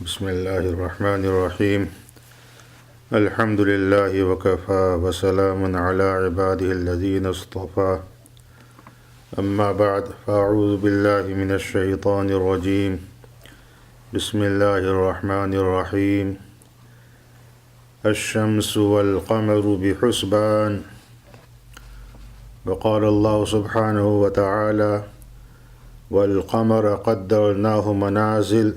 بسم اللہ الرحمن الرحیم الحمد للہ وکفی وسلام علی عبادہ الذین اصطفی اما بعد فاعوذ باللہ من الشیطان الرجیم بسم اللہ الرحمن الرحیم الشمس والقمر بحسبان وقال اللہ سبحانہ وتعالی والقمر قدرناہ منازل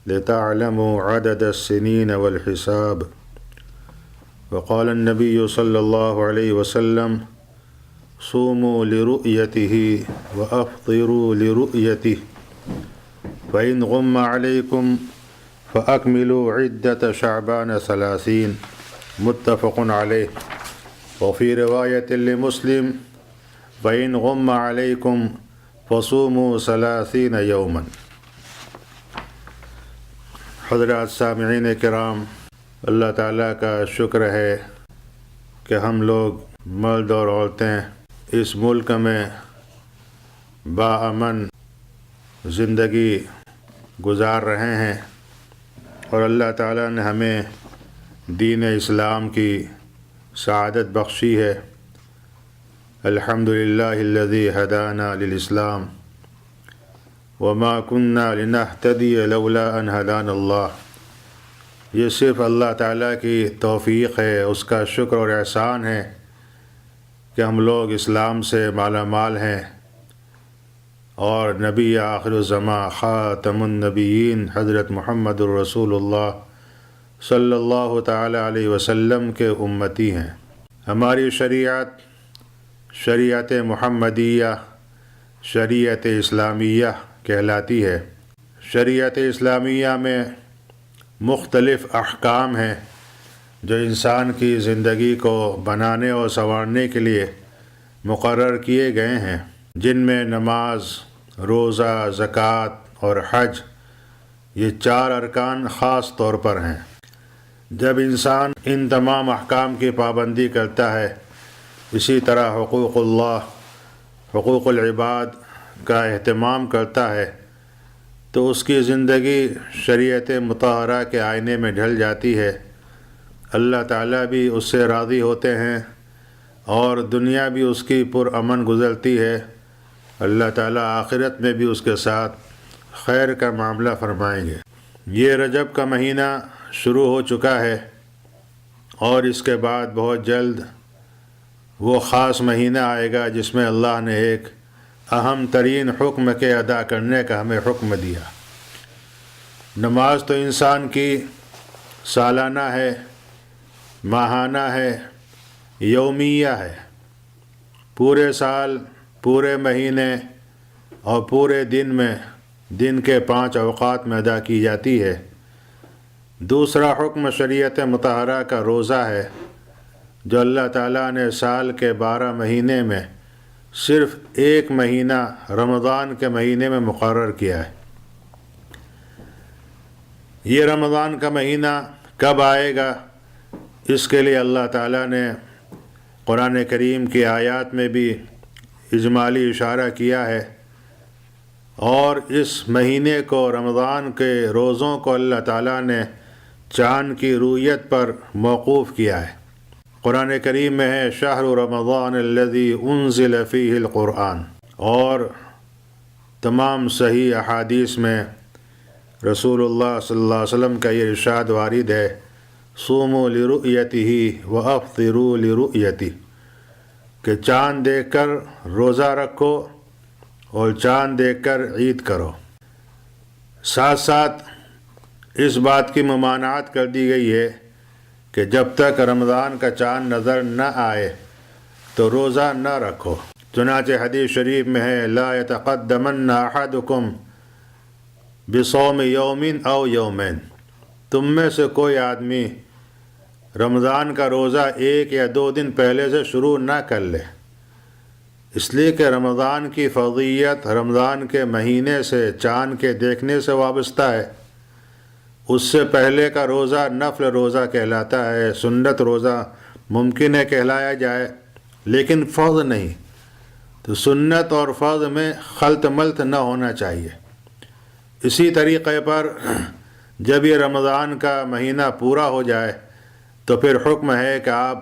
لتعلموا عدد السنين والحساب وقال النبي صلى الله عليه وسلم صوموا لرؤيته وأفطروا لرؤيته فإن غم عليكم فأكملوا عدة شعبان 30 متفق عليه وفي رواية لمسلم فإن غم عليكم فصوموا 30 يوما۔ حضرات سامعین کرام، اللہ تعالیٰ کا شکر ہے کہ ہم لوگ مرد اور عورتیں اس ملک میں باامن زندگی گزار رہے ہیں، اور اللہ تعالیٰ نے ہمیں دین اسلام کی سعادت بخشی ہے۔ الحمدللہ الذی ہدانا للاسلام وما كنا لنهتدی لولا ان ہدانا اللہ۔ یہ صرف اللہ تعالیٰ کی توفیق ہے، اس کا شکر اور احسان ہے کہ ہم لوگ اسلام سے مالا مال ہیں، اور نبی آخر الزماں خاتم النبیین حضرت محمد الرسول اللہ صلی اللہ تعالیٰ علیہ وسلم کے امتی ہیں۔ ہماری شریعت محمدیہ شریعت اسلامیہ کہلاتی ہے۔ شریعت اسلامیہ میں مختلف احکام ہیں جو انسان کی زندگی کو بنانے اور سنوارنے کے لیے مقرر کیے گئے ہیں، جن میں نماز، روزہ، زکوٰۃ اور حج، یہ 4 ارکان خاص طور پر ہیں۔ جب انسان ان تمام احکام کی پابندی کرتا ہے، اسی طرح حقوق اللہ، حقوق العباد کا اہتمام کرتا ہے، تو اس کی زندگی شریعت مطہرہ کے آئینے میں ڈھل جاتی ہے۔ اللہ تعالیٰ بھی اس سے راضی ہوتے ہیں اور دنیا بھی اس کی پرامن گزرتی ہے۔ اللہ تعالیٰ آخرت میں بھی اس کے ساتھ خیر کا معاملہ فرمائیں گے۔ یہ رجب کا مہینہ شروع ہو چکا ہے، اور اس کے بعد بہت جلد وہ خاص مہینہ آئے گا جس میں اللہ نے ایک اہم ترین حکم کے ادا کرنے کا ہمیں حکم دیا۔ نماز تو انسان کی سالانہ ہے، ماہانہ ہے، یومیہ ہے۔ پورے سال، پورے مہینے اور پورے دن میں دن کے 5 اوقات میں ادا کی جاتی ہے۔ دوسرا حکم شریعت مطہرہ کا روزہ ہے، جو اللہ تعالیٰ نے سال کے 12 مہینے میں صرف ایک مہینہ رمضان کے مہینے میں مقرر کیا ہے۔ یہ رمضان کا مہینہ کب آئے گا، اس کے لیے اللہ تعالیٰ نے قرآن کریم کی آیات میں بھی اجمالی اشارہ کیا ہے، اور اس مہینے کو، رمضان کے روزوں کو، اللہ تعالیٰ نے چاند کی رویت پر موقوف کیا ہے۔ قرآن کریم میں ہے شہر رمضان الذی انزل فیہ القرآن، اور تمام صحیح احادیث میں رسول اللہ صلی اللہ علیہ وسلم کا یہ ارشاد وارد ہے، صوموا لرؤیتہ وافطروا لرؤیتہ، کہ چاند دیکھ کر روزہ رکھو اور چاند دیکھ کر عید کرو۔ ساتھ ساتھ اس بات کی ممانعت کر دی گئی ہے کہ جب تک رمضان کا چاند نظر نہ آئے تو روزہ نہ رکھو۔ چنانچہ حدیث شریف میں ہے لا یتقدمن احدکم بصوم یوم او یومین، تم میں سے کوئی آدمی رمضان کا روزہ 1 یا 2 دن پہلے سے شروع نہ کر لے، اس لیے کہ رمضان کی فضیلت رمضان کے مہینے سے، چاند کے دیکھنے سے وابستہ ہے۔ اس سے پہلے کا روزہ نفل روزہ کہلاتا ہے، سنت روزہ ممکن ہے کہلایا جائے، لیکن فرض نہیں۔ تو سنت اور فرض میں خلط ملط نہ ہونا چاہیے۔ اسی طریقے پر جب یہ رمضان کا مہینہ پورا ہو جائے تو پھر حکم ہے کہ آپ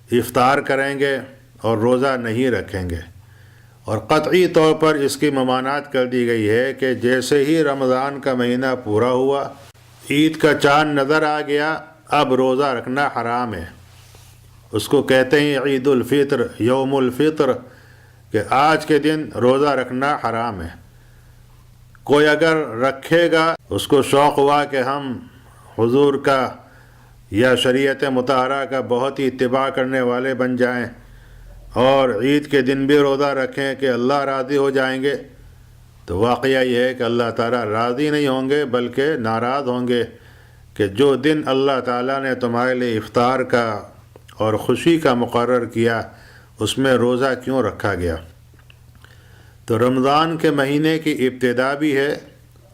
افطار کریں گے اور روزہ نہیں رکھیں گے، اور قطعی طور پر اس کی ممانعت کر دی گئی ہے کہ جیسے ہی رمضان کا مہینہ پورا ہوا، عید کا چاند نظر آ گیا، اب روزہ رکھنا حرام ہے۔ اس کو کہتے ہیں عید الفطر، یوم الفطر، کہ آج کے دن روزہ رکھنا حرام ہے۔ کوئی اگر رکھے گا، اس کو شوق ہوا کہ ہم حضور کا یا شریعت مطہرہ کا بہت ہی اتباع کرنے والے بن جائیں اور عید کے دن بھی روزہ رکھیں کہ اللہ راضی ہو جائیں گے، تو واقعہ یہ ہے کہ اللہ تعالیٰ راضی نہیں ہوں گے بلکہ ناراض ہوں گے کہ جو دن اللہ تعالیٰ نے تمہارے لیے افطار کا اور خوشی کا مقرر کیا اس میں روزہ کیوں رکھا گیا۔ تو رمضان کے مہینے کی ابتدا بھی ہے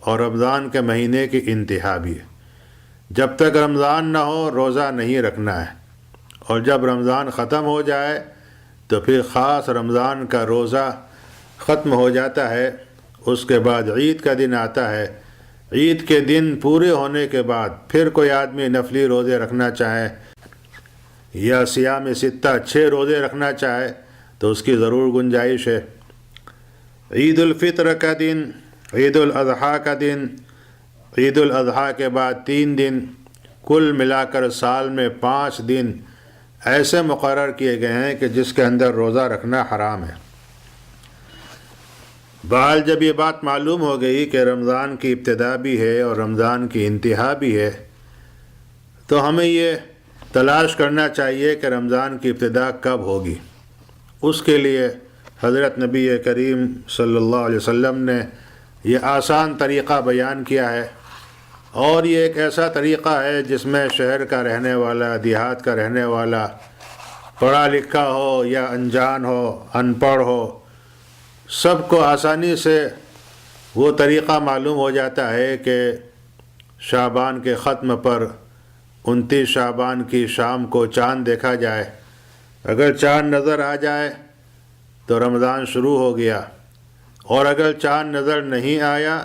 اور رمضان کے مہینے کی انتہا بھی ہے۔ جب تک رمضان نہ ہو روزہ نہیں رکھنا ہے، اور جب رمضان ختم ہو جائے تو پھر خاص رمضان کا روزہ ختم ہو جاتا ہے۔ اس کے بعد عید کا دن آتا ہے، عید کے دن پورے ہونے کے بعد پھر کوئی آدمی نفلی روزے رکھنا چاہے یا صیام ستہ 6 روزے رکھنا چاہے تو اس کی ضرور گنجائش ہے۔ عید الفطر کا دن، عید الاضحیٰ کا دن، عید الاضحیٰ کے بعد 3 دن، کل ملا کر سال میں 5 دن ایسے مقرر کیے گئے ہیں کہ جس کے اندر روزہ رکھنا حرام ہے۔ بہرحال جب یہ بات معلوم ہو گئی کہ رمضان کی ابتدا بھی ہے اور رمضان کی انتہا بھی ہے، تو ہمیں یہ تلاش کرنا چاہیے کہ رمضان کی ابتدا کب ہوگی۔ اس کے لیے حضرت نبی کریم صلی اللہ علیہ وسلم نے یہ آسان طریقہ بیان کیا ہے، اور یہ ایک ایسا طریقہ ہے جس میں شہر کا رہنے والا، دیہات کا رہنے والا، پڑھا لکھا ہو یا انجان ہو، ان پڑھ ہو، سب کو آسانی سے وہ طریقہ معلوم ہو جاتا ہے کہ شعبان کے ختم پر 29 شعبان کی شام کو چاند دیکھا جائے، اگر چاند نظر آ جائے تو رمضان شروع ہو گیا، اور اگر چاند نظر نہیں آیا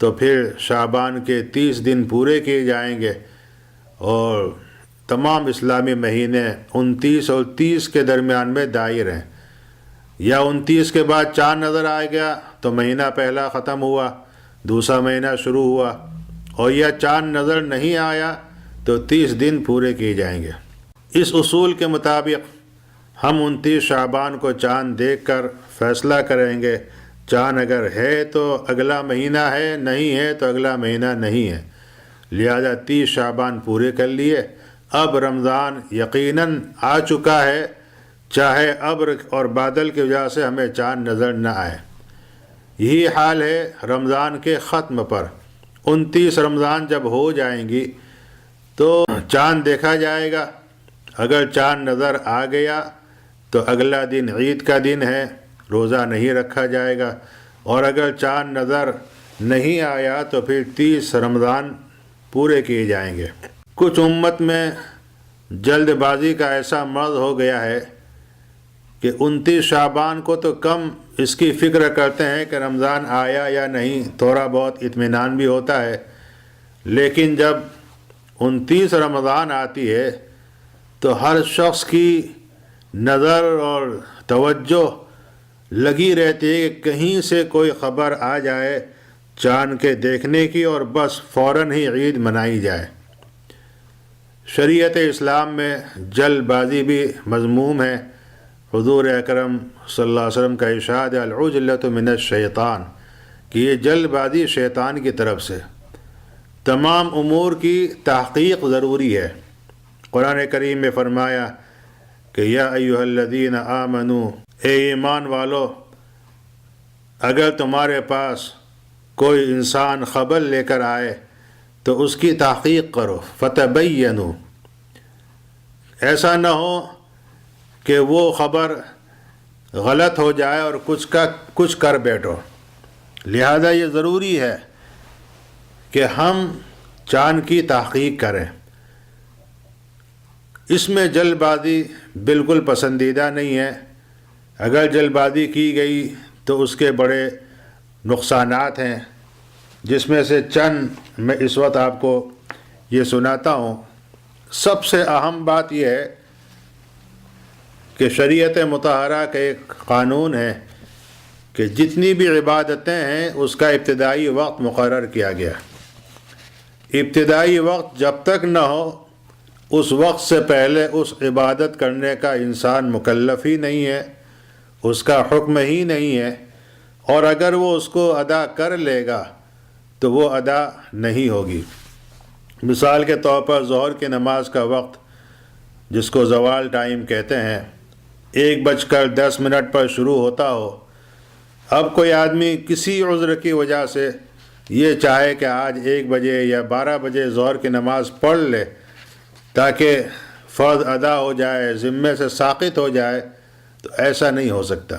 تو پھر شعبان کے 30 دن پورے کیے جائیں گے، اور تمام اسلامی مہینے 29 اور 30 کے درمیان میں دائر ہیں، یا 29 کے بعد چاند نظر آ گیا تو مہینہ پہلا ختم ہوا، دوسرا مہینہ شروع ہوا، اور یا چاند نظر نہیں آیا تو 30 دن پورے کیے جائیں گے۔ اس اصول کے مطابق ہم 29 شعبان کو چاند دیکھ کر فیصلہ کریں گے، چاند اگر ہے تو اگلا مہینہ ہے، نہیں ہے تو اگلا مہینہ نہیں ہے، لہذا 30 شعبان پورے کر لیے۔ اب رمضان یقیناً آ چکا ہے، چاہے ابر اور بادل کی وجہ سے ہمیں چاند نظر نہ آئے۔ یہی حال ہے رمضان کے ختم پر۔ 29 رمضان جب ہو جائیں گی تو چاند دیکھا جائے گا، اگر چاند نظر آ گیا تو اگلا دن عید کا دن ہے، روزہ نہیں رکھا جائے گا، اور اگر چاند نظر نہیں آیا تو پھر 30 رمضان پورے کیے جائیں گے۔ کچھ امت میں جلد بازی کا ایسا مرض ہو گیا ہے کہ 29 شعبان کو تو کم اس کی فکر کرتے ہیں کہ رمضان آیا یا نہیں، تھوڑا بہت اطمینان بھی ہوتا ہے، لیکن جب 29 رمضان آتی ہے تو ہر شخص کی نظر اور توجہ لگی رہتی ہے کہ کہیں سے کوئی خبر آ جائے چاند کے دیکھنے کی، اور بس فوراً ہی عید منائی جائے۔ شریعت اسلام میں جلد بازی بھی مذموم ہے۔ حضور اکرم صلی اللہ علیہ وسلم کا ارشاد العجلۃ من الشیطان، کہ یہ جلد بازی شیطان کی طرف سے۔ تمام امور کی تحقیق ضروری ہے۔ قرآن کریم میں فرمایا کہ یا ایھا الذین آمنوا، اے ایمان والو، اگر تمہارے پاس کوئی انسان خبر لے کر آئے تو اس کی تحقیق کرو، فتبینوا، ایسا نہ ہو کہ وہ خبر غلط ہو جائے اور کچھ کر بیٹھو۔ لہذا یہ ضروری ہے کہ ہم چاند کی تحقیق کریں۔ اس میں جلد بازی بالکل پسندیدہ نہیں ہے۔ اگر جلد بازی کی گئی تو اس کے بڑے نقصانات ہیں، جس میں سے چند میں اس وقت آپ کو یہ سناتا ہوں، سب سے اہم بات یہ ہے کہ شریعت مطہرہ کا ایک قانون ہے کہ جتنی بھی عبادتیں ہیں اس کا ابتدائی وقت مقرر کیا گیا۔ ابتدائی وقت جب تک نہ ہو اس وقت سے پہلے اس عبادت کرنے کا انسان مکلف ہی نہیں ہے، اس کا حکم ہی نہیں ہے، اور اگر وہ اس کو ادا کر لے گا تو وہ ادا نہیں ہوگی۔ مثال کے طور پر ظہر کی نماز کا وقت، جس کو زوال ٹائم کہتے ہیں، 1:10 پر شروع ہوتا ہو۔ اب کوئی آدمی کسی عذر کی وجہ سے یہ چاہے کہ آج 1 بجے یا 12 بجے ظہر کی نماز پڑھ لے تاکہ فرض ادا ہو جائے، ذمے سے ساقط ہو جائے، تو ایسا نہیں ہو سکتا۔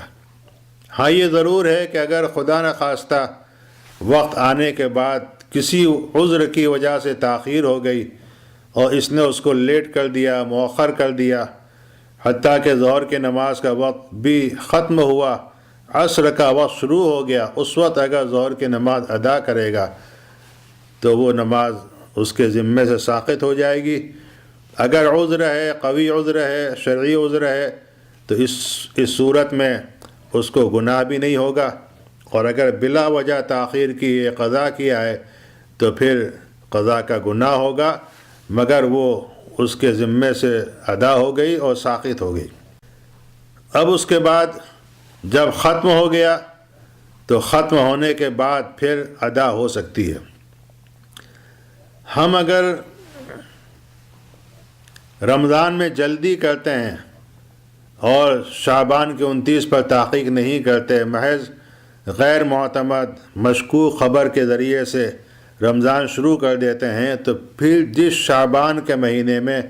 ہاں یہ ضرور ہے کہ اگر خدا نخواستہ وقت آنے کے بعد کسی عذر کی وجہ سے تاخیر ہو گئی اور اس نے اس کو لیٹ کر دیا، مؤخر کر دیا، حتیٰ کہ ظہر کی نماز کا وقت بھی ختم ہوا، عصر کا وقت شروع ہو گیا، اس وقت اگر ظہر کی نماز ادا کرے گا تو وہ نماز اس کے ذمے سے ساقط ہو جائے گی۔ اگر عذر ہے، قوی عذر ہے، شرعی عذر ہے، تو اس صورت میں اس کو گناہ بھی نہیں ہوگا، اور اگر بلا وجہ تاخیر کی قضا کیا ہے تو پھر قضا کا گناہ ہوگا، مگر وہ اس کے ذمے سے ادا ہو گئی اور ساقط ہو گئی۔ اب اس کے بعد جب ختم ہو گیا تو ختم ہونے کے بعد پھر ادا ہو سکتی ہے۔ ہم اگر رمضان میں جلدی کرتے ہیں اور شعبان کے 29 پر تحقیق نہیں کرتے، محض غیر معتمد مشکوک خبر کے ذریعے سے رمضان شروع کر دیتے ہیں، تو پھر جس شعبان کے مہینے میں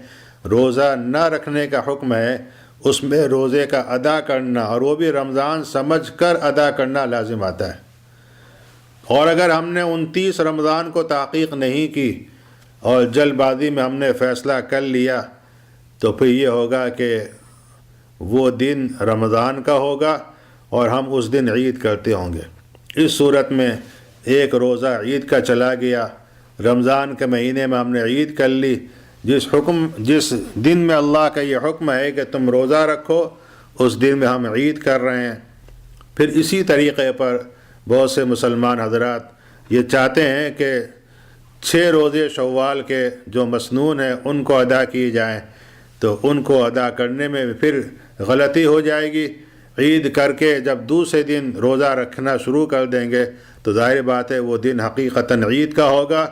روزہ نہ رکھنے کا حکم ہے اس میں روزے کا ادا کرنا، اور وہ بھی رمضان سمجھ کر ادا کرنا لازم آتا ہے۔ اور اگر ہم نے 29 رمضان کو تحقیق نہیں کی اور جلد بازی میں ہم نے فیصلہ کر لیا، تو پھر یہ ہوگا کہ وہ دن رمضان کا ہوگا اور ہم اس دن عید کرتے ہوں گے۔ اس صورت میں ایک روزہ عید کا چلا گیا، رمضان کے مہینے میں ہم نے عید کر لی، جس دن میں اللہ کا یہ حکم ہے کہ تم روزہ رکھو، اس دن میں ہم عید کر رہے ہیں۔ پھر اسی طریقے پر بہت سے مسلمان حضرات یہ چاہتے ہیں کہ 6 روزے شوال کے جو مسنون ہیں ان کو ادا کیے جائیں، تو ان کو ادا کرنے میں پھر غلطی ہو جائے گی۔ عید کر کے جب دوسرے دن روزہ رکھنا شروع کر دیں گے تو ظاہر بات ہے وہ دن حقیقتاً عید کا ہوگا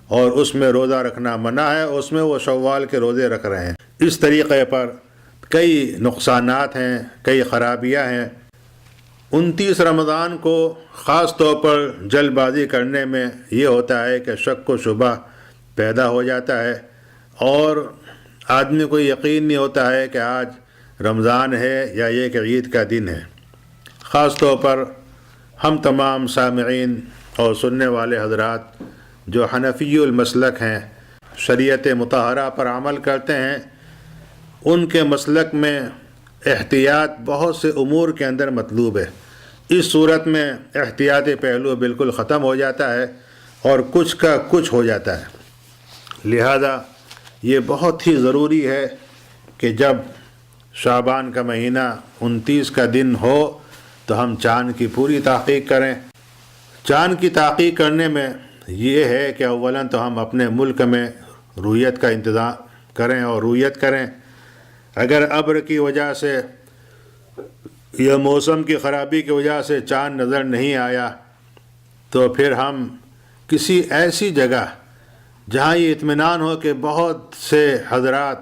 اور اس میں روزہ رکھنا منع ہے، اس میں وہ شوال کے روزے رکھ رہے ہیں۔ اس طریقے پر کئی نقصانات ہیں، کئی خرابیاں ہیں۔ 29 رمضان کو خاص طور پر جلد بازی کرنے میں یہ ہوتا ہے کہ شک و شبہ پیدا ہو جاتا ہے، اور آدمی کو یقین نہیں ہوتا ہے کہ آج رمضان ہے یا یہ کہ عید کا دن ہے۔ خاص طور پر ہم تمام سامعین اور سننے والے حضرات جو حنفی المسلک ہیں، شریعت مطہرہ پر عمل کرتے ہیں، ان کے مسلک میں احتیاط بہت سے امور کے اندر مطلوب ہے۔ اس صورت میں احتیاطی پہلو بالکل ختم ہو جاتا ہے اور کچھ کا کچھ ہو جاتا ہے۔ لہذا یہ بہت ہی ضروری ہے کہ جب شعبان کا مہینہ 29 کا دن ہو تو ہم چاند کی پوری تحقیق کریں۔ چاند کی تحقیق کرنے میں یہ ہے کہ اولاً تو ہم اپنے ملک میں رویت کا انتظام کریں اور رویت کریں۔ اگر ابر کی وجہ سے یا موسم کی خرابی کی وجہ سے چاند نظر نہیں آیا تو پھر ہم کسی ایسی جگہ جہاں یہ اطمینان ہو کہ بہت سے حضرات،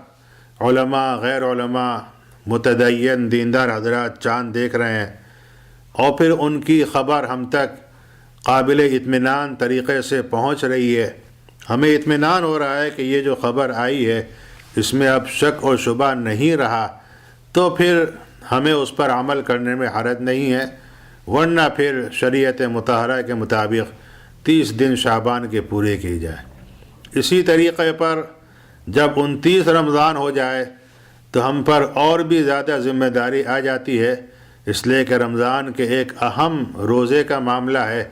علماء، غیر علماء، متدین، دیندار حضرات چاند دیکھ رہے ہیں، اور پھر ان کی خبر ہم تک قابل اطمینان طریقے سے پہنچ رہی ہے، ہمیں اطمینان ہو رہا ہے کہ یہ جو خبر آئی ہے اس میں اب شک اور شبہ نہیں رہا، تو پھر ہمیں اس پر عمل کرنے میں حرج نہیں ہے، ورنہ پھر شریعت مطہرہ کے مطابق 30 دن شعبان کے پورے کیے جائیں۔ اسی طریقے پر جب 29 رمضان ہو جائے تو ہم پر اور بھی زیادہ ذمہ داری آ جاتی ہے، اس لیے کہ رمضان کے ایک اہم روزے کا معاملہ ہے۔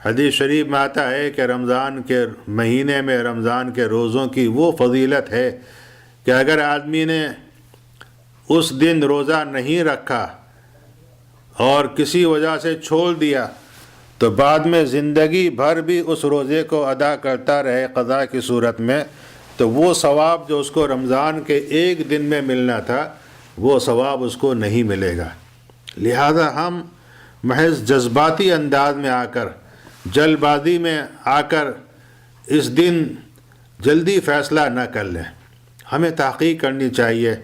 حدیث شریف میں آتا ہے کہ رمضان کے مہینے میں رمضان کے روزوں کی وہ فضیلت ہے کہ اگر آدمی نے اس دن روزہ نہیں رکھا اور کسی وجہ سے چھوڑ دیا تو بعد میں زندگی بھر بھی اس روزے کو ادا کرتا رہے قضا کی صورت میں، تو وہ ثواب جو اس کو رمضان کے ایک دن میں ملنا تھا وہ ثواب اس کو نہیں ملے گا۔ لہذا ہم محض جذباتی انداز میں آ کر، جلد بازی میں آ کر اس دن جلدی فیصلہ نہ کر لیں، ہمیں تحقیق کرنی چاہیے۔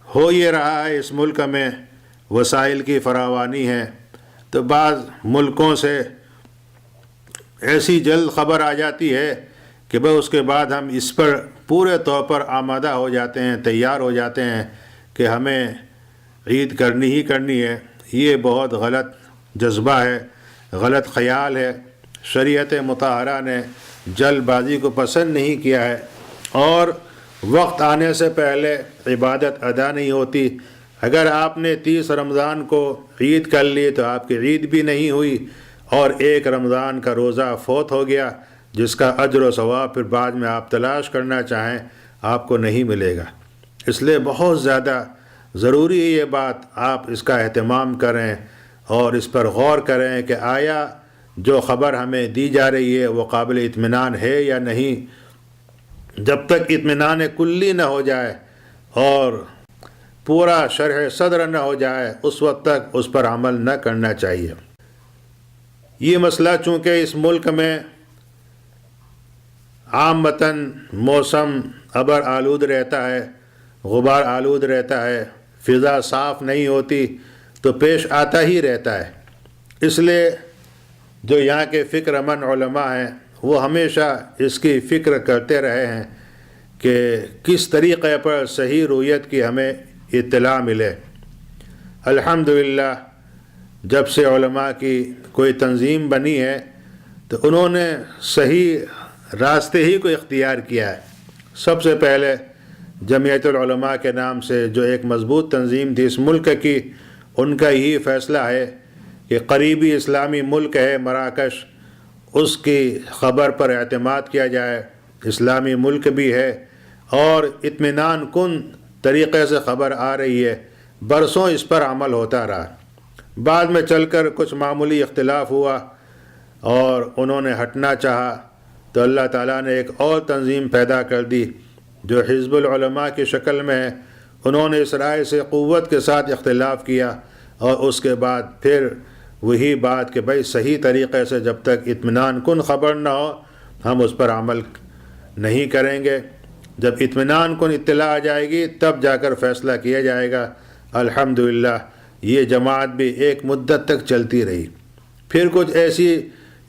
ہو یہ رہا ہے اس ملک میں وسائل کی فراوانی ہے تو بعض ملکوں سے ایسی جلد خبر آ جاتی ہے کہ بھئی اس کے بعد ہم اس پر پورے طور پر آمادہ ہو جاتے ہیں، تیار ہو جاتے ہیں کہ ہمیں عید کرنی ہی کرنی ہے۔ یہ بہت غلط جذبہ ہے، غلط خیال ہے۔ شریعت مطہرہ نے جلد بازی کو پسند نہیں کیا ہے، اور وقت آنے سے پہلے عبادت ادا نہیں ہوتی۔ اگر آپ نے 30 رمضان کو عید کر لی تو آپ کی عید بھی نہیں ہوئی، اور ایک رمضان کا روزہ فوت ہو گیا جس کا اجر و ثواب پھر بعد میں آپ تلاش کرنا چاہیں آپ کو نہیں ملے گا۔ اس لیے بہت زیادہ ضروری ہے یہ بات، آپ اس کا اہتمام کریں اور اس پر غور کریں کہ آیا جو خبر ہمیں دی جا رہی ہے وہ قابل اطمینان ہے یا نہیں۔ جب تک اطمینان کلی نہ ہو جائے اور پورا شرح صدر نہ ہو جائے اس وقت تک اس پر عمل نہ کرنا چاہیے۔ یہ مسئلہ چونکہ اس ملک میں عامتاً موسم ابر آلود رہتا ہے، غبار آلود رہتا ہے، فضا صاف نہیں ہوتی، تو پیش آتا ہی رہتا ہے۔ اس لیے جو یہاں کے فکر مند علماء ہیں وہ ہمیشہ اس کی فکر کرتے رہے ہیں کہ کس طریقے پر صحیح رویت کی ہمیں اطلاع ملے۔ الحمدللہ جب سے علماء کی کوئی تنظیم بنی ہے تو انہوں نے صحیح راستے ہی کو اختیار کیا ہے۔ سب سے پہلے جمعیت العلماء کے نام سے جو ایک مضبوط تنظیم تھی اس ملک کی، ان کا یہی فیصلہ ہے کہ قریبی اسلامی ملک ہے مراکش، اس کی خبر پر اعتماد کیا جائے۔ اسلامی ملک بھی ہے اور اطمینان کن طریقے سے خبر آ رہی ہے، برسوں اس پر عمل ہوتا رہا۔ بعد میں چل کر کچھ معمولی اختلاف ہوا اور انہوں نے ہٹنا چاہا تو اللہ تعالیٰ نے ایک اور تنظیم پیدا کر دی جو حزب العلماء کی شکل میں ہے۔ انہوں نے اس رائے سے قوت کے ساتھ اختلاف کیا اور اس کے بعد پھر وہی بات کہ بھائی صحیح طریقے سے جب تک اطمینان کن خبر نہ ہو ہم اس پر عمل نہیں کریں گے۔ جب اطمینان کن اطلاع آ جائے گی تب جا کر فیصلہ کیا جائے گا۔ الحمدللہ یہ جماعت بھی ایک مدت تک چلتی رہی، پھر کچھ ایسی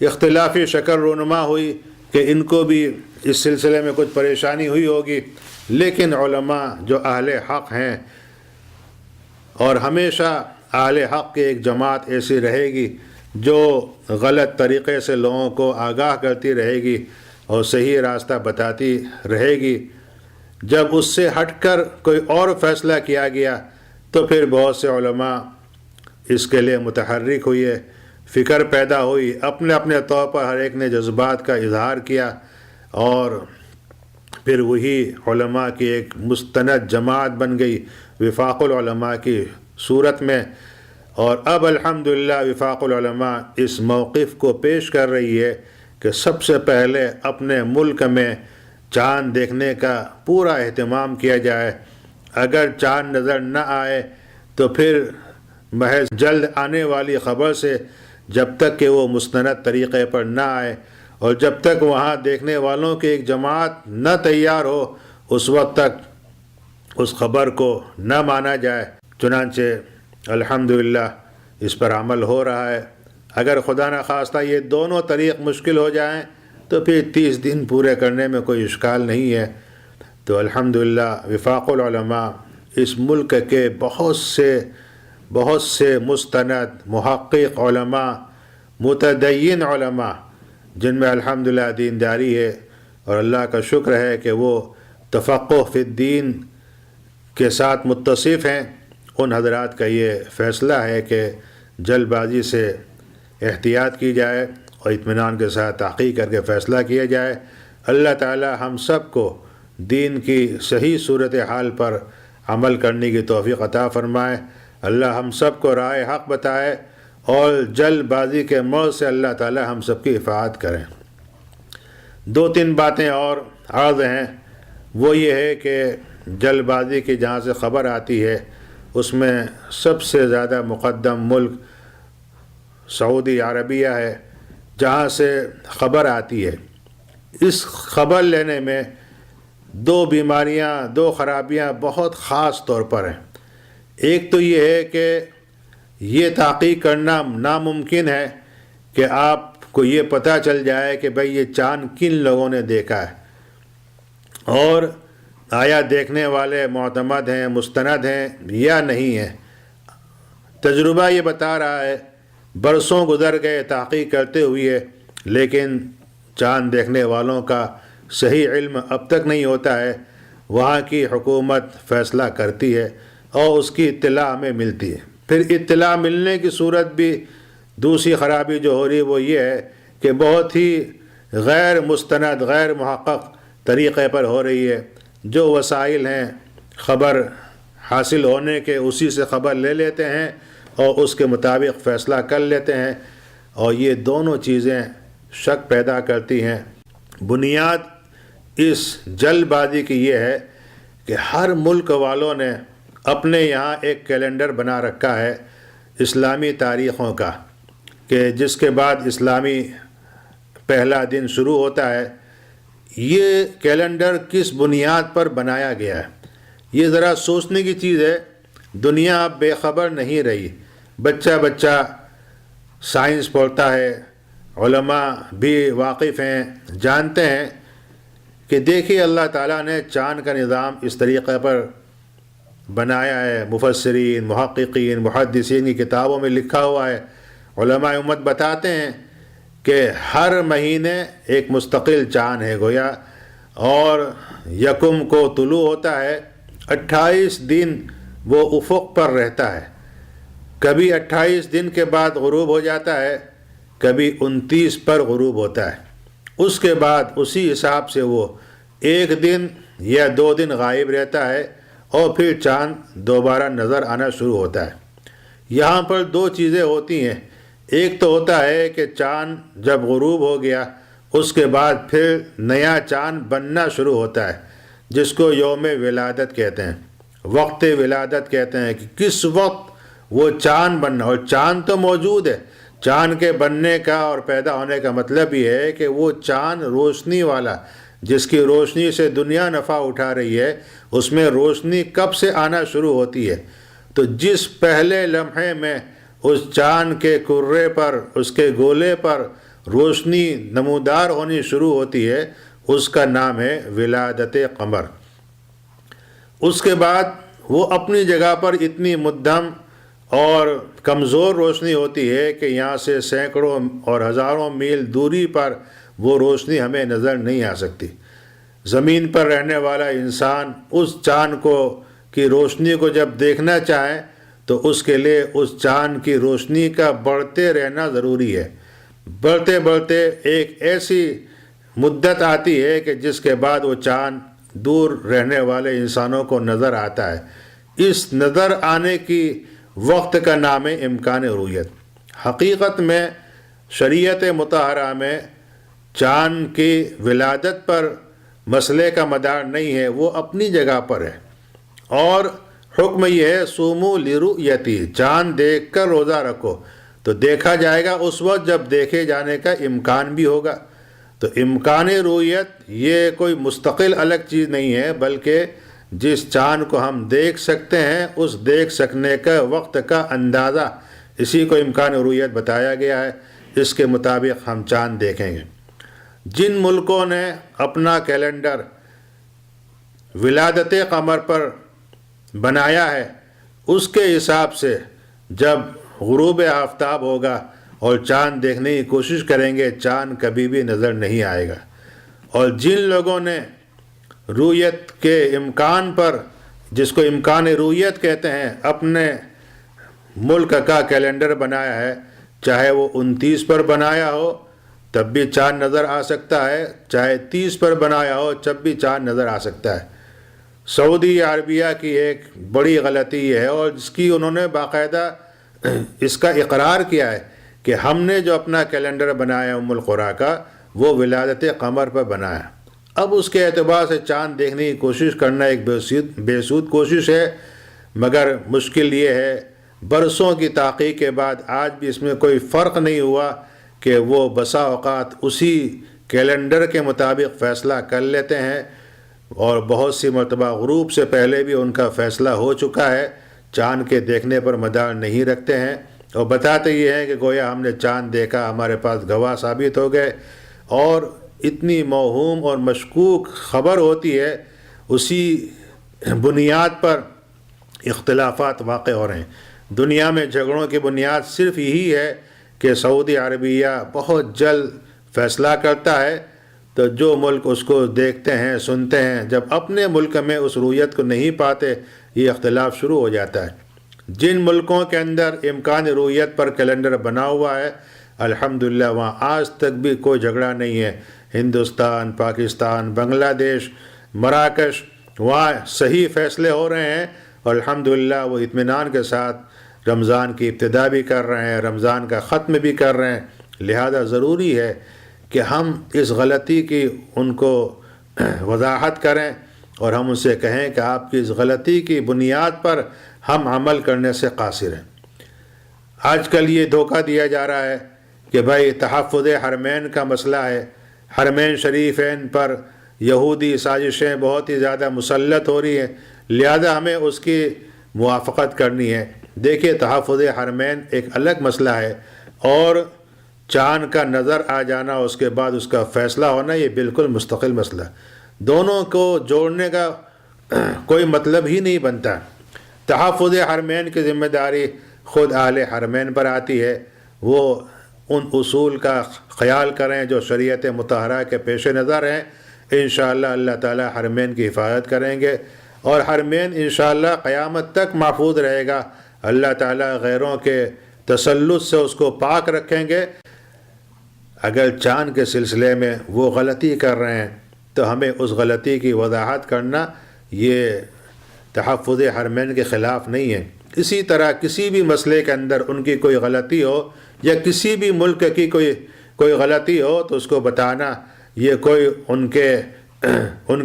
اختلافی شکل رونما ہوئی کہ ان کو بھی اس سلسلے میں کچھ پریشانی ہوئی ہوگی، لیکن علماء جو اہل حق ہیں، اور ہمیشہ اہل حق کی ایک جماعت ایسی رہے گی جو غلط طریقے سے لوگوں کو آگاہ کرتی رہے گی اور صحیح راستہ بتاتی رہے گی۔ جب اس سے ہٹ کر کوئی اور فیصلہ کیا گیا تو پھر بہت سے علماء اس کے لیے متحرک ہوئے، فکر پیدا ہوئی، اپنے اپنے طور پر ہر ایک نے جذبات کا اظہار کیا، اور پھر وہی علماء کی ایک مستند جماعت بن گئی وفاق العلماء کی صورت میں۔ اور اب الحمدللہ وفاق العلماء اس موقف کو پیش کر رہی ہے کہ سب سے پہلے اپنے ملک میں چاند دیکھنے کا پورا اہتمام کیا جائے۔ اگر چاند نظر نہ آئے تو پھر محض جلد آنے والی خبر سے جب تک کہ وہ مستند طریقے پر نہ آئے اور جب تک وہاں دیکھنے والوں کی ایک جماعت نہ تیار ہو اس وقت تک اس خبر کو نہ مانا جائے۔ چنانچہ الحمدللہ اس پر عمل ہو رہا ہے۔ اگر خدا نخواستہ یہ دونوں طریق مشکل ہو جائیں تو پھر 30 دن پورے کرنے میں کوئی اشکال نہیں ہے۔ تو الحمدللہ وفاق العلماء اس ملک کے بہت سے مستند محقق علماء، متدین علماء جن میں الحمدللہ دینداری ہے، اور اللہ کا شکر ہے کہ وہ تفقہ فی الدین کے ساتھ متصف ہیں، ان حضرات کا یہ فیصلہ ہے کہ جلد بازی سے احتیاط کی جائے اور اطمینان کے ساتھ تحقیق کر کے فیصلہ کیا جائے۔ اللہ تعالی ہم سب کو دین کی صحیح صورتحال پر عمل کرنے کی توفیق عطا فرمائے۔ اللہ ہم سب کو راہ حق بتائے اور جلد بازی کے موت سے اللہ تعالی ہم سب کی حفاظت کریں۔ 2-3 باتیں اور عرض ہیں، وہ یہ ہے کہ جلد بازی کی جہاں سے خبر آتی ہے اس میں سب سے زیادہ مقدم ملک سعودی عربیہ ہے جہاں سے خبر آتی ہے۔ اس خبر لینے میں 2 بیماریاں، 2 خرابیاں بہت خاص طور پر ہیں۔ ایک تو یہ ہے کہ یہ تحقیق کرنا ناممکن ہے کہ آپ کو یہ پتہ چل جائے کہ بھئی یہ چاند کن لوگوں نے دیکھا ہے اور آیا دیکھنے والے معتمد ہیں، مستند ہیں یا نہیں ہیں۔ تجربہ یہ بتا رہا ہے، برسوں گزر گئے تحقیق کرتے ہوئے، لیکن چاند دیکھنے والوں کا صحیح علم اب تک نہیں ہوتا ہے۔ وہاں کی حکومت فیصلہ کرتی ہے اور اس کی اطلاع ہمیں ملتی ہے۔ پھر اطلاع ملنے کی صورت بھی دوسری خرابی جو ہو رہی ہے وہ یہ ہے کہ بہت ہی غیر مستند، غیر محقق طریقے پر ہو رہی ہے۔ جو وسائل ہیں خبر حاصل ہونے کے، اسی سے خبر لے لیتے ہیں اور اس کے مطابق فیصلہ کر لیتے ہیں، اور یہ دونوں چیزیں شک پیدا کرتی ہیں۔ بنیاد اس جلد بازی کی یہ ہے کہ ہر ملک والوں نے اپنے یہاں ایک کیلنڈر بنا رکھا ہے اسلامی تاریخوں کا، کہ جس کے بعد اسلامی پہلا دن شروع ہوتا ہے۔ یہ کیلنڈر کس بنیاد پر بنایا گیا ہے، یہ ذرا سوچنے کی چیز ہے۔ دنیا اب بے خبر نہیں رہی، بچہ سائنس پڑھتا ہے، علماء بھی واقف ہیں، جانتے ہیں کہ دیکھیے اللہ تعالیٰ نے چاند کا نظام اس طریقے پر بنایا ہے۔ مفسرین، محققین، محدثین کی کتابوں میں لکھا ہوا ہے۔ علماء امت بتاتے ہیں کہ ہر مہینے ایک مستقل چاند ہے گویا، اور یکم کو طلوع ہوتا ہے، 28 دن وہ افق پر رہتا ہے، کبھی 28 دن کے بعد غروب ہو جاتا ہے، کبھی 29 پر غروب ہوتا ہے۔ اس کے بعد اسی حساب سے وہ 1 دن یا 2 دن غائب رہتا ہے اور پھر چاند دوبارہ نظر آنا شروع ہوتا ہے۔ یہاں پر 2 چیزیں ہوتی ہیں۔ ایک تو ہوتا ہے کہ چاند جب غروب ہو گیا اس کے بعد پھر نیا چاند بننا شروع ہوتا ہے، جس کو یوم ولادت کہتے ہیں، وقت ولادت کہتے ہیں، کہ کس وقت وہ چاند بننا، اور چاند تو موجود ہے۔ چاند کے بننے کا اور پیدا ہونے کا مطلب یہ ہے کہ وہ چاند روشنی والا، جس کی روشنی سے دنیا نفع اٹھا رہی ہے، اس میں روشنی کب سے آنا شروع ہوتی ہے۔ تو جس پہلے لمحے میں اس چاند کے کرے پر، اس کے گولے پر روشنی نمودار ہونی شروع ہوتی ہے، اس کا نام ہے ولادت قمر۔ اس کے بعد وہ اپنی جگہ پر اتنی مدھم اور کمزور روشنی ہوتی ہے کہ یہاں سے سینکڑوں اور ہزاروں میل دوری پر وہ روشنی ہمیں نظر نہیں آ سکتی۔ زمین پر رہنے والا انسان اس چاند کی روشنی کو جب دیکھنا چاہے تو اس کے لیے اس چاند کی روشنی کا بڑھتے رہنا ضروری ہے۔ بڑھتے بڑھتے ایک ایسی مدت آتی ہے کہ جس کے بعد وہ چاند دور رہنے والے انسانوں کو نظر آتا ہے۔ اس نظر آنے کی وقت کا نام ہے امکان رؤیت۔ حقیقت میں شریعت مطہرہ میں چاند کی ولادت پر مسئلے کا مدار نہیں ہے، وہ اپنی جگہ پر ہے، اور حکم یہ ہے صوموا لرؤیتی، چاند دیکھ کر روزہ رکھو۔ تو دیکھا جائے گا اس وقت جب دیکھے جانے کا امکان بھی ہوگا۔ تو امکان رؤیت یہ کوئی مستقل الگ چیز نہیں ہے، بلکہ جس چاند کو ہم دیکھ سکتے ہیں اس دیکھ سکنے کا وقت کا اندازہ، اسی کو امکان رؤیت بتایا گیا ہے۔ اس کے مطابق ہم چاند دیکھیں گے۔ جن ملکوں نے اپنا کیلنڈر ولادت قمر پر بنایا ہے، اس کے حساب سے جب غروب آفتاب ہوگا اور چاند دیکھنے کی کوشش کریں گے، چاند کبھی بھی نظر نہیں آئے گا۔ اور جن لوگوں نے رؤیت کے امکان پر، جس کو امکان رؤیت کہتے ہیں، اپنے ملک کا کیلنڈر بنایا ہے، چاہے وہ 29 پر بنایا ہو تب بھی چاند نظر آ سکتا ہے، چاہے 30 پر بنایا ہو جب بھی چاند نظر آ سکتا ہے۔ سعودی عربیہ کی ایک بڑی غلطی یہ ہے، اور جس کی انہوں نے باقاعدہ اس کا اقرار کیا ہے کہ ہم نے جو اپنا کیلنڈر بنایا ام القریٰ کا، وہ ولادت قمر پر بنایا۔ اب اس کے اعتبار سے چاند دیکھنے کی کوشش کرنا ایک بے سود کوشش ہے، مگر مشکل یہ ہے برسوں کی تحقیق کے بعد آج بھی اس میں کوئی فرق نہیں ہوا کہ وہ بسا اوقات اسی کیلنڈر کے مطابق فیصلہ کر لیتے ہیں، اور بہت سی مرتبہ غروب سے پہلے بھی ان کا فیصلہ ہو چکا ہے، چاند کے دیکھنے پر مدار نہیں رکھتے ہیں، اور بتاتے یہ ہیں کہ گویا ہم نے چاند دیکھا، ہمارے پاس گواہ ثابت ہو گئے، اور اتنی موہوم اور مشکوک خبر ہوتی ہے، اسی بنیاد پر اختلافات واقع ہو رہے ہیں۔ دنیا میں جھگڑوں کی بنیاد صرف یہی ہے کہ سعودی عربیہ بہت جلد فیصلہ کرتا ہے، تو جو ملک اس کو دیکھتے ہیں سنتے ہیں، جب اپنے ملک میں اس رویت کو نہیں پاتے، یہ اختلاف شروع ہو جاتا ہے۔ جن ملکوں کے اندر امکان رویت پر کیلنڈر بنا ہوا ہے، الحمدللہ وہاں آج تک بھی کوئی جھگڑا نہیں ہے۔ ہندوستان، پاکستان، بنگلہ دیش، مراکش، وہاں صحیح فیصلے ہو رہے ہیں، اور الحمدللہ وہ اطمینان کے ساتھ رمضان کی ابتدا بھی کر رہے ہیں، رمضان کا ختم بھی کر رہے ہیں۔ لہذا ضروری ہے کہ ہم اس غلطی کی ان کو وضاحت کریں، اور ہم ان سے کہیں کہ آپ کی اس غلطی کی بنیاد پر ہم عمل کرنے سے قاصر ہیں۔ آج کل یہ دھوکہ دیا جا رہا ہے کہ بھائی تحفظ حرمین کا مسئلہ ہے، حرمین شریفین پر یہودی سازشیں بہت ہی زیادہ مسلط ہو رہی ہیں، لہذا ہمیں اس کی موافقت کرنی ہے۔ دیکھیے، تحفظ حرمین ایک الگ مسئلہ ہے، اور چاند کا نظر آ جانا، اس کے بعد اس کا فیصلہ ہونا، یہ بالکل مستقل مسئلہ ہے۔ دونوں کو جوڑنے کا کوئی مطلب ہی نہیں بنتا۔ تحفظ حرمین کی ذمہ داری خود اہل حرمین پر آتی ہے، وہ ان اصول کا خیال کریں جو شریعت مطہرہ کے پیش نظر ہیں۔ انشاءاللہ اللہ تعالی حرمین کی حفاظت کریں گے، اور حرمین انشاءاللہ قیامت تک محفوظ رہے گا۔ اللہ تعالی غیروں کے تسلط سے اس کو پاک رکھیں گے۔ اگر چاند کے سلسلے میں وہ غلطی کر رہے ہیں تو ہمیں اس غلطی کی وضاحت کرنا یہ تحفظ حرمین کے خلاف نہیں ہے۔ اسی طرح کسی بھی مسئلے کے اندر ان کی کوئی غلطی ہو، یا کسی بھی ملک کی کوئی غلطی ہو، تو اس کو بتانا یہ کوئی ان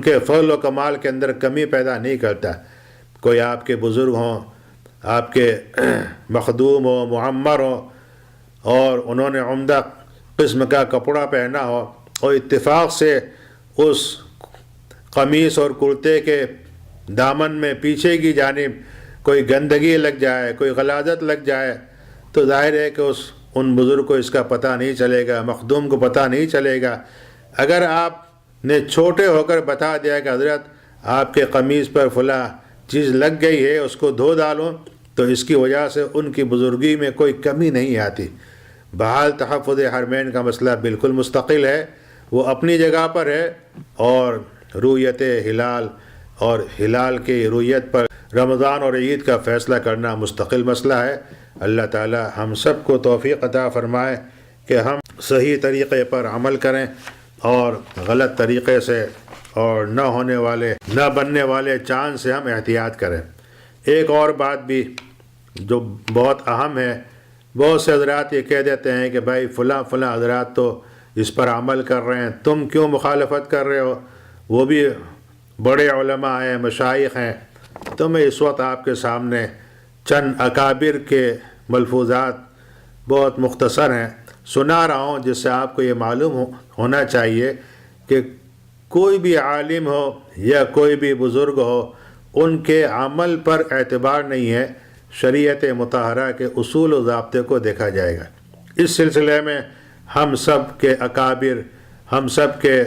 کے فضل و کمال کے اندر کمی پیدا نہیں کرتا۔ کوئی آپ کے بزرگ ہوں، آپ کے مخدوم ہو، معمر ہو، اور انہوں نے عمدہ قسم کا کپڑا پہنا ہو، اور اتفاق سے اس قمیص اور کرتے کے دامن میں پیچھے کی جانب کوئی گندگی لگ جائے، کوئی غلاظت لگ جائے، تو ظاہر ہے کہ ان بزرگ کو اس کا پتہ نہیں چلے گا، مخدوم کو پتہ نہیں چلے گا۔ اگر آپ نے چھوٹے ہو کر بتا دیا کہ حضرت آپ کے قمیص پر فلاں چیز لگ گئی ہے، اس کو دھو ڈالو، تو اس کی وجہ سے ان کی بزرگی میں کوئی کمی نہیں آتی۔ بہرحال تحفظ حرمین کا مسئلہ بالکل مستقل ہے، وہ اپنی جگہ پر ہے، اور رویت ہلال اور ہلال کی رویت پر رمضان اور عید کا فیصلہ کرنا مستقل مسئلہ ہے۔ اللہ تعالی ہم سب کو توفیق عطا فرمائے کہ ہم صحیح طریقے پر عمل کریں، اور غلط طریقے سے اور نہ بننے والے چاند سے ہم احتیاط کریں۔ ایک اور بات بھی جو بہت اہم ہے، بہت سے حضرات یہ کہہ دیتے ہیں کہ بھائی فلاں حضرات تو اس پر عمل کر رہے ہیں، تم کیوں مخالفت کر رہے ہو؟ وہ بھی بڑے علماء ہیں، مشائخ ہیں۔ تو میں اس وقت آپ کے سامنے چند اکابر کے ملفوظات بہت مختصر ہیں سنا رہا ہوں، جس سے آپ کو یہ معلوم ہونا چاہیے کہ کوئی بھی عالم ہو یا کوئی بھی بزرگ ہو، ان کے عمل پر اعتبار نہیں ہے، شریعت مطہرہ کے اصول و ضابطے کو دیکھا جائے گا۔ اس سلسلے میں ہم سب کے اکابر، ہم سب کے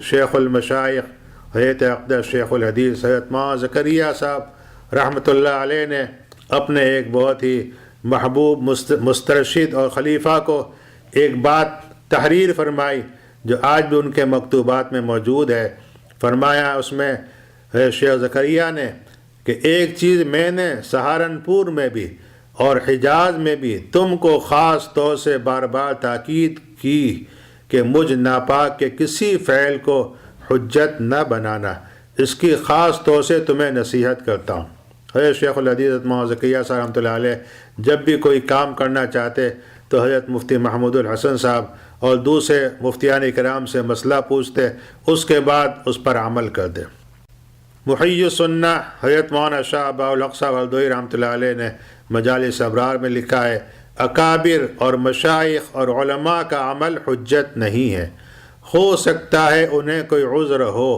شیخ المشائخ حیات اقدس شیخ الحدیث حضرت مولانا زکریہ صاحب رحمۃ اللہ علیہ نے اپنے ایک بہت ہی محبوب مسترشد اور خلیفہ کو ایک بات تحریر فرمائی، جو آج بھی ان کے مکتوبات میں موجود ہے۔ فرمایا اس میں شیخ زکریہ نے کہ ایک چیز میں نے سہارنپور میں بھی اور حجاز میں بھی تم کو خاص طور سے بار بار تاکید کی کہ مجھ ناپاک کے کسی فعل کو حجت نہ بنانا، اس کی خاص طور سے تمہیں نصیحت کرتا ہوں۔ حضرت شیخ الحدیث مولانا زکریا صاحب رحمۃ اللہ علیہ جب بھی کوئی کام کرنا چاہتے تو حضرت مفتی محمود الحسن صاحب اور دوسرے مفتیان کرام سے مسئلہ پوچھتے، اس کے بعد اس پر عمل کرتے۔ محی السنہ حضرت مولانا شاہ ابا الحق صاحب الدوئی رحمۃ اللہ علیہ نے مجالس ابرار میں لکھا ہے، اکابر اور مشائخ اور علماء کا عمل حجت نہیں ہے، ہو سکتا ہے انہیں کوئی عذر ہو،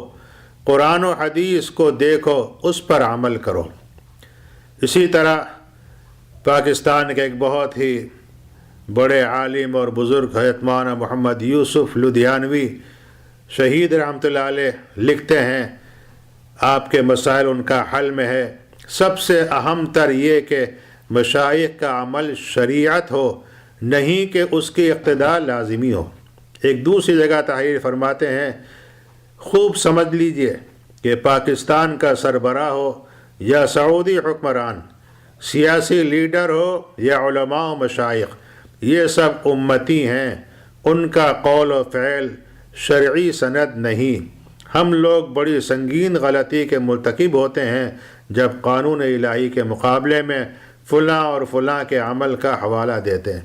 قرآن و حدیث کو دیکھو، اس پر عمل کرو۔ اسی طرح پاکستان کے ایک بہت ہی بڑے عالم اور بزرگ حضرت مولانا محمد یوسف لدھیانوی شہید رحمۃ اللہ علیہ لکھتے ہیں، آپ کے مسائل ان کا حل میں ہے، سب سے اہم تر یہ کہ مشائخ کا عمل شریعت ہو، نہیں کہ اس کی اقتداء لازمی ہو۔ ایک دوسری جگہ تحریر فرماتے ہیں، خوب سمجھ لیجئے کہ پاکستان کا سربراہ ہو یا سعودی حکمران، سیاسی لیڈر ہو یا علماء و مشائخ، یہ سب امتی ہیں، ان کا قول و فعل شرعی سند نہیں۔ ہم لوگ بڑی سنگین غلطی کے مرتکب ہوتے ہیں جب قانون الہی کے مقابلے میں فلاں اور فلاں کے عمل کا حوالہ دیتے ہیں۔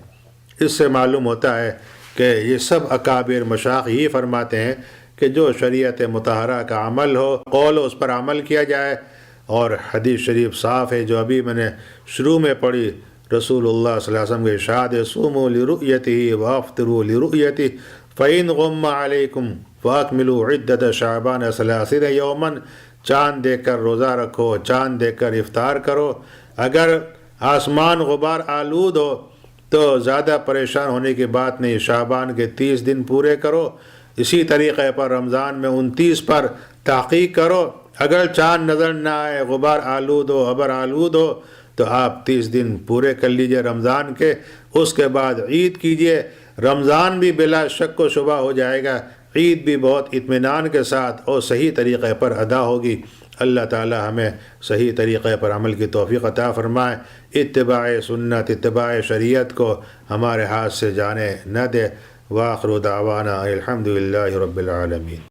اس سے معلوم ہوتا ہے کہ یہ سب اکابر مشائخ یہ فرماتے ہیں کہ جو شریعت مطہرہ کا عمل ہو، قول اس پر عمل کیا جائے، اور حدیث شریف صاف ہے جو ابھی میں نے شروع میں پڑھی، رسول اللہ صلی اللہ علیہ وسلم کے ارشاد ہے، صوموا لرؤیتہ وافطروا لرؤیتہ فإن غم علیکم فاکملوا عدۃ شعبان 30 یوما، چاند دیکھ کر روزہ رکھو، چاند دیکھ کر افطار کرو۔ اگر آسمان غبار آلود ہو تو زیادہ پریشان ہونے کی بات نہیں، شعبان کے 30 دن پورے کرو۔ اسی طریقے پر رمضان میں 29 پر تحقیق کرو۔ اگر چاند نظر نہ آئے، غبار آلود ہو، ابر آلود ہو، تو آپ 30 دن پورے کر لیجئے رمضان کے، اس کے بعد عید کیجئے۔ رمضان بھی بلا شک و شبہ ہو جائے گا، عید بھی بہت اطمینان کے ساتھ اور صحیح طریقے پر ادا ہوگی۔ اللہ تعالی ہمیں صحیح طریقے پر عمل کی توفیق عطا فرمائے، اتباع سنت، اتباع شریعت کو ہمارے ہاتھ سے جانے نہ دے۔ وآخر دعوانا الحمدللہ رب العالمین۔